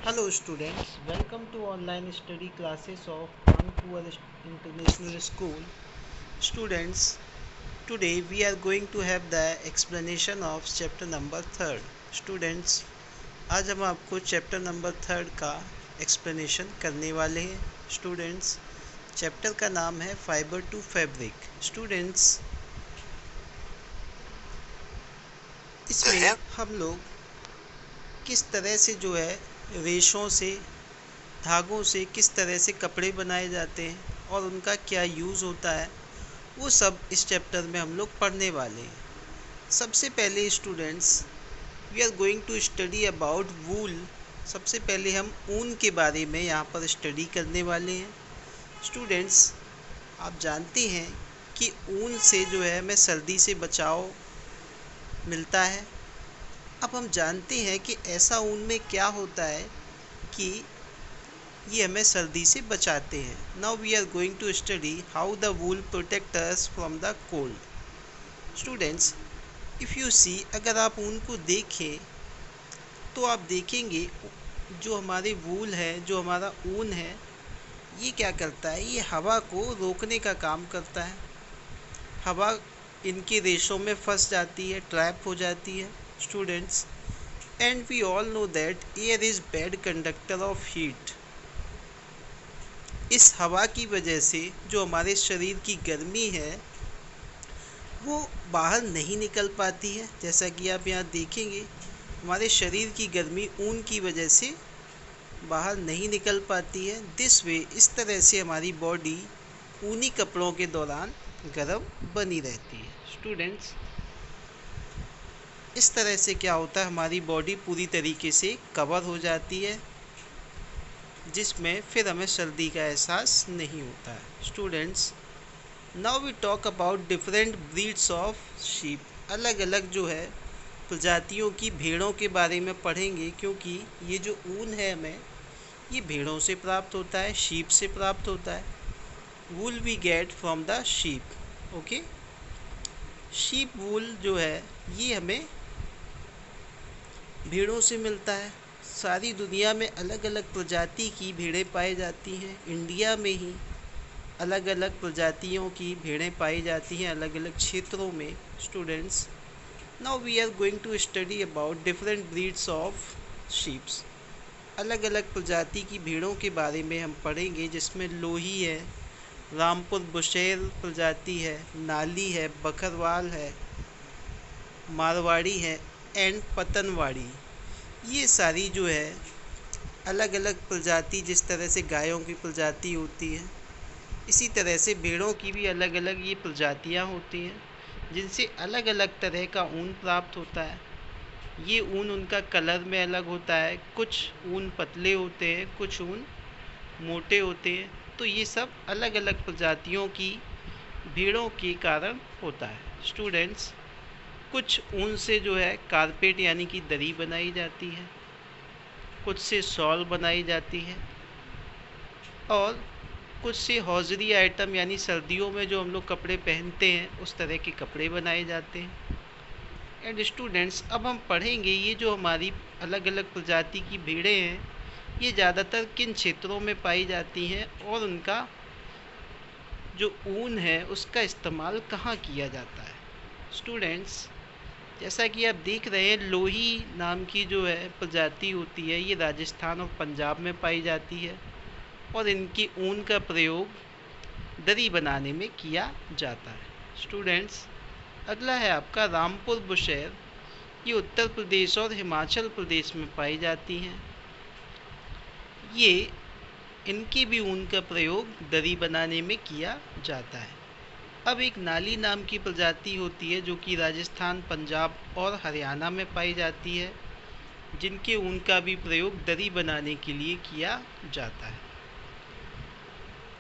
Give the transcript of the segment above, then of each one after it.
Hello students, welcome to online study classes of Kanpur International School. Students, today we are going to have the explanation of chapter number 3rd. Students, आज हम आपको chapter number 3rd का explanation करने वाले हैं. Students, chapter का नाम है फाइबर टू फैब्रिक. स्टूडेंट्स, इसमें हम लोग किस तरह से जो है रेशों से, धागों से किस तरह से कपड़े बनाए जाते हैं और उनका क्या यूज़ होता है, वो सब इस चैप्टर में हम लोग पढ़ने वाले हैं. सबसे पहले students, we are going to study about wool. सबसे पहले हम ऊन के बारे में यहाँ पर स्टडी करने वाले हैं. स्टूडेंट्स, आप जानते हैं कि ऊन से जो है हमें सर्दी से बचाव मिलता है. अब हम जानते हैं कि ऐसा ऊन में क्या होता है कि ये हमें सर्दी से बचाते हैं. Now we are going to study how the wool protect us from the cold. Students, if you see, अगर आप ऊन को देखें तो आप देखेंगे जो हमारे वूल है, जो हमारा ऊन है, ये क्या करता है, ये हवा को रोकने का काम करता है. हवा इनके रेशों में फंस जाती है, ट्रैप हो जाती है. Students, and we all know that air is bad conductor of heat. इस हवा की वजह से जो हमारे शरीर की गर्मी है वो बाहर नहीं निकल पाती है. जैसा कि आप यहाँ देखेंगे, हमारे शरीर की गर्मी ऊन की वजह से बाहर नहीं निकल पाती है. दिस वे, इस तरह से हमारी बॉडी ऊनी कपड़ों के दौरान गर्म बनी रहती है. स्टूडेंट्स, इस तरह से क्या होता है, हमारी बॉडी पूरी तरीके से कवर हो जाती है, जिसमें फिर हमें सर्दी का एहसास नहीं होता है. Students, now we talk about different breeds of sheep. अलग अलग जो है प्रजातियों की भेड़ों के बारे में पढ़ेंगे, क्योंकि ये जो ऊन है हमें ये भेड़ों से प्राप्त होता है, शीप से प्राप्त होता है. Wool we get from the sheep. Okay, sheep wool जो है ये हमें भेड़ों से मिलता है. सारी दुनिया में अलग अलग प्रजाति की भेड़ें पाई जाती हैं. इंडिया में ही अलग अलग प्रजातियों की भेड़ें पाई जाती हैं, अलग अलग क्षेत्रों में. Students, now we are going to study about different breeds of sheeps. अलग अलग प्रजाति की भेड़ों के बारे में हम पढ़ेंगे, जिसमें लोही है, रामपुर बुशेर प्रजाति है, नाली है, बकरवाल है, मारवाड़ी है एंड पतनवाड़ी. ये सारी जो है अलग अलग प्रजाति, जिस तरह से गायों की प्रजाति होती है, इसी तरह से भेड़ों की भी अलग अलग ये प्रजातियां होती हैं, जिनसे अलग अलग तरह का ऊन प्राप्त होता है. ये ऊन उनका कलर में अलग होता है, कुछ ऊन पतले होते हैं, कुछ ऊन मोटे होते हैं. तो ये सब अलग अलग प्रजातियों की भेड़ों के कारण होता है. स्टूडेंट्स, कुछ ऊन से जो है कारपेट यानी कि दरी बनाई जाती है, कुछ से शॉल बनाई जाती है, और कुछ से हौजरी आइटम यानी सर्दियों में जो हम लोग कपड़े पहनते हैं उस तरह के कपड़े बनाए जाते हैं. एंड स्टूडेंट्स, अब हम पढ़ेंगे ये जो हमारी अलग अलग प्रजाति की भेड़ें हैं ये ज़्यादातर किन क्षेत्रों में पाई जाती हैं और उनका जो ऊन है उसका इस्तेमाल कहाँ किया जाता है. स्टूडेंट्स, जैसा कि आप देख रहे हैं, लोही नाम की जो है प्रजाति होती है ये राजस्थान और पंजाब में पाई जाती है, और इनकी ऊन का प्रयोग दरी बनाने में किया जाता है. स्टूडेंट्स, अगला है आपका रामपुर बुशेर. ये उत्तर प्रदेश और हिमाचल प्रदेश में पाई जाती हैं. ये इनकी भी ऊन का प्रयोग दरी बनाने में किया जाता है. अब एक नाली नाम की प्रजाति होती है जो कि राजस्थान, पंजाब और हरियाणा में पाई जाती है, जिनके ऊन का भी प्रयोग दरी बनाने के लिए किया जाता है.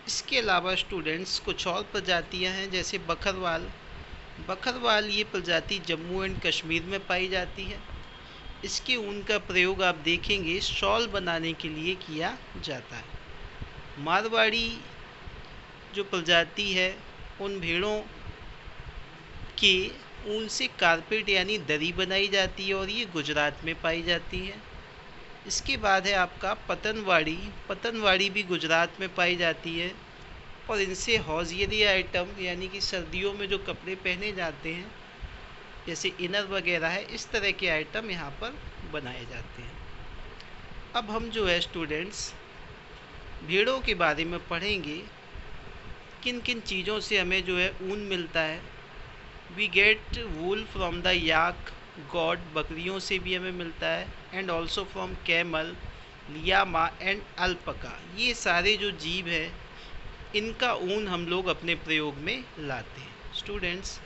इसके अलावा स्टूडेंट्स, कुछ और प्रजातियां हैं, जैसे बकरवाल. बकरवाल ये प्रजाति जम्मू एंड कश्मीर में पाई जाती है. इसके ऊन का प्रयोग आप देखेंगे शॉल बनाने के लिए किया जाता है. मारवाड़ी जो प्रजाति है उन भेड़ों के ऊन से कारपेट यानी दरी बनाई जाती है, और ये गुजरात में पाई जाती है. इसके बाद है आपका पतनवाड़ी। पतनवाड़ी भी गुजरात में पाई जाती है और इनसे हौजियरी आइटम यानी कि सर्दियों में जो कपड़े पहने जाते हैं जैसे इनर वगैरह है, इस तरह के आइटम यहाँ पर बनाए जाते हैं। अब हम जो है स्टूडेंट्स भेड़ों के बारे में पढ़ेंगे, किन किन चीज़ों से हमें जो है ऊन मिलता है। We get wool from the yak goat, बकरियों से भी हमें मिलता है, and also from camel, llama and alpaca. ये सारे जो जीव हैं इनका ऊन हम लोग अपने प्रयोग में लाते हैं। स्टूडेंट्स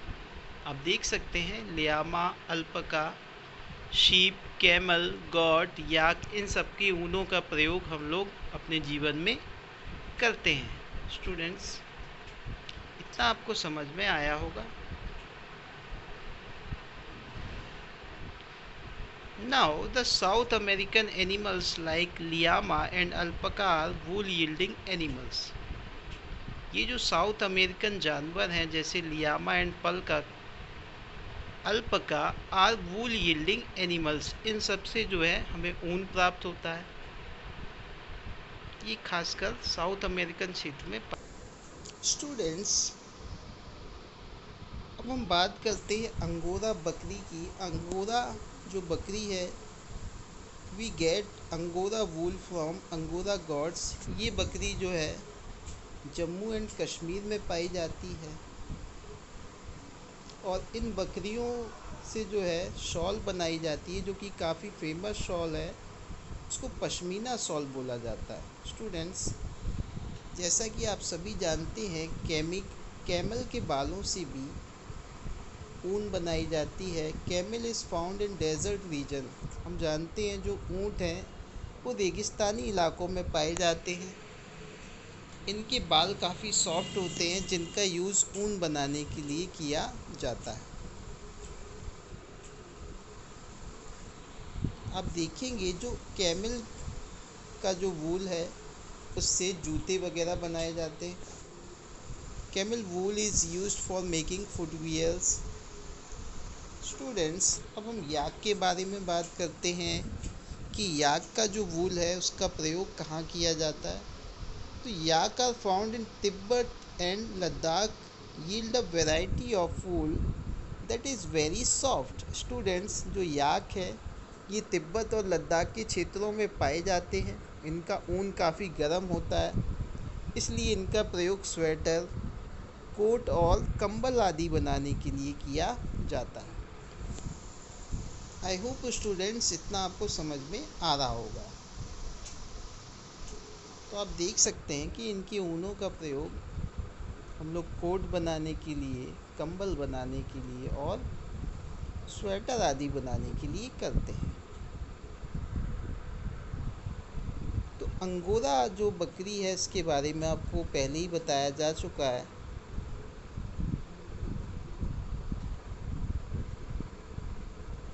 आप देख सकते हैं लियामा, अल्पका, शीप, कैमल, गॉट, याक, इन सब के ऊनों का प्रयोग हम लोग अपने जीवन में करते हैं। स्टूडेंट्स इतना आपको समझ में आया होगा। Now the South American animals like llama and alpaca are wool yielding animals. ये जो साउथ अमेरिकन जानवर हैं जैसे लियामा एंड पल्का, alpaca are wool yielding animals, इन सब से जो है हमें ऊन प्राप्त होता है। ये खासकर साउथ अमेरिकन क्षेत्र में। स्टूडेंट्स अब हम बात करते हैं अंगोरा बकरी की। अंगोरा जो बकरी है, we get Angora wool from Angora goats. ये बकरी जो है जम्मू एंड कश्मीर में पाई जाती है और इन बकरियों से जो है शॉल बनाई जाती है जो कि काफ़ी फेमस शॉल है, उसको पश्मीना शॉल बोला जाता है। स्टूडेंट्स जैसा कि आप सभी जानते हैं कैमल के बालों से भी ऊन बनाई जाती है। Camel is found in desert region. हम जानते हैं जो ऊँट हैं वो रेगिस्तानी इलाकों में पाए जाते हैं। इनके बाल काफ़ी सॉफ्ट होते हैं जिनका यूज़ ऊन बनाने के लिए किया जाता है। आप देखेंगे जो कैमल का जो वूल है उससे जूते वगैरह बनाए जाते हैं। Camel wool is used for making footwears. Students अब हम याक के बारे में बात करते हैं कि याक का जो वूल है उसका प्रयोग कहाँ किया जाता है। तो yak are found in Tibet and Ladakh, yield a variety of wool that is very soft. Students जो याक है ये तिब्बत और लद्दाख के क्षेत्रों में पाए जाते हैं। इनका ऊन काफ़ी गर्म होता है, इसलिए इनका प्रयोग स्वेटर, कोट और कंबल आदि बनाने के लिए किया जाता है। आई होप स्टूडेंट्स इतना आपको समझ में आ रहा होगा। तो आप देख सकते हैं कि इनके ऊनों का प्रयोग हम लोग कोट बनाने के लिए, कंबल बनाने के लिए और स्वेटर आदि बनाने के लिए करते हैं। तो अंगोरा जो बकरी है इसके बारे में आपको पहले ही बताया जा चुका है।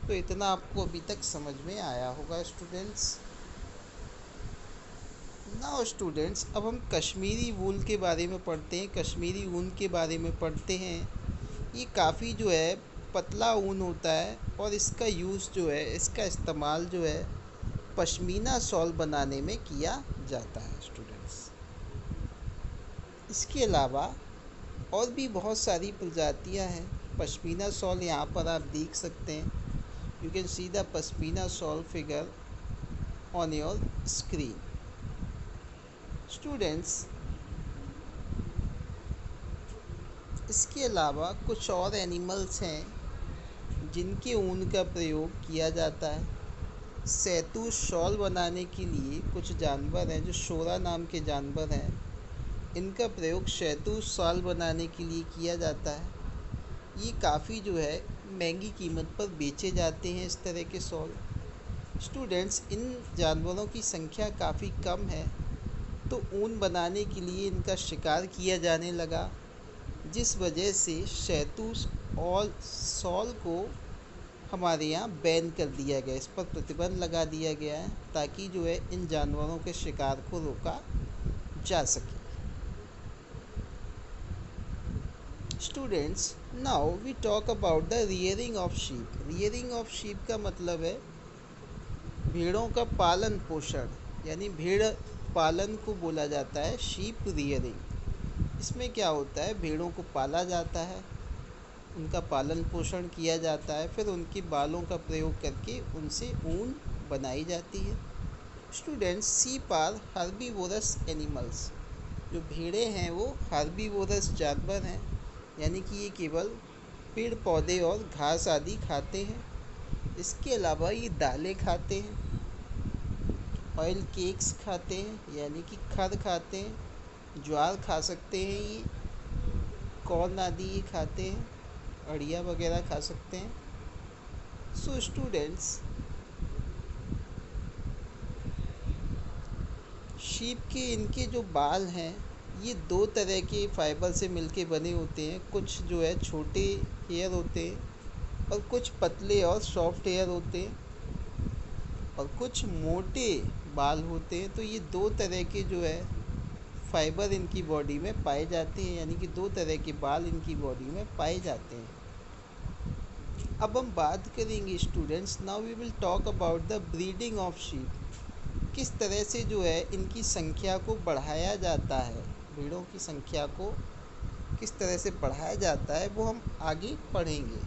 तो इतना आपको अभी तक समझ में आया होगा स्टूडेंट्स। नाउ स्टूडेंट्स अब हम कश्मीरी वूल के बारे में पढ़ते हैं, कश्मीरी ऊन के बारे में पढ़ते हैं। ये काफ़ी जो है पतला ऊन होता है और इसका यूज़ जो है, इसका इस्तेमाल जो है पश्मीना शॉल बनाने में किया जाता है। स्टूडेंट्स इसके अलावा और भी बहुत सारी प्रजातियां हैं। पश्मीना शॉल यहाँ पर आप देख सकते हैं। You can see the pashmina shawl figure on your screen. Students इसके अलावा कुछ और एनिमल्स हैं जिनके ऊन का प्रयोग किया जाता है। सैतूत शॉल बनाने के लिए कुछ जानवर हैं जो शोरा नाम के जानवर हैं, इनका प्रयोग शहतूत शॉल बनाने के लिए किया जाता है। ये काफ़ी जो है महंगी कीमत पर बेचे जाते हैं इस तरह के शॉल। स्टूडेंट्स इन जानवरों की संख्या काफ़ी कम है तो ऊन बनाने के लिए इनका शिकार किया जाने लगा, जिस वजह से शहतूत और शॉल को हमारे यहाँ बैन कर दिया गया, इस पर प्रतिबंध लगा दिया गया है ताकि जो है इन जानवरों के शिकार को रोका जा सके। Students now we talk about the rearing of sheep. Rearing of sheep का मतलब है भेड़ों का पालन पोषण, यानी भेड़ पालन को बोला जाता है शीप रियरिंग। इसमें क्या होता है, भेड़ों को पाला जाता है, उनका पालन पोषण किया जाता है, फिर उनके बालों का प्रयोग करके उनसे ऊन बनाई जाती है। Students, sheep are herbivorous animals. जो भेड़ें हैं वो हर्बीवोरस जानवर हैं, यानी कि ये केवल पेड़ पौधे और घास आदि खाते हैं। इसके अलावा ये दालें खाते हैं, ऑयल केक्स खाते हैं यानी कि खर खाते हैं, ज्वार खा सकते हैं, ये कॉर्न आदि ये खाते हैं, अड़िया वगैरह खा सकते हैं। सो स्टूडेंट्स, शीप के इनके जो बाल हैं ये दो तरह के फाइबर से मिलके बने होते हैं। कुछ जो है छोटे हेयर होते हैं और कुछ पतले और सॉफ्ट हेयर होते हैं, और कुछ मोटे बाल होते हैं। तो ये दो तरह के जो है फाइबर इनकी बॉडी में पाए जाते हैं, यानी कि दो तरह के बाल इनकी बॉडी में पाए जाते हैं। अब हम बात करेंगे students, now we will talk about the breeding of sheep. किस तरह से जो है इनकी संख्या को बढ़ाया जाता है, भेड़ों की संख्या को किस तरह से बढ़ाया जाता है वो हम आगे पढ़ेंगे।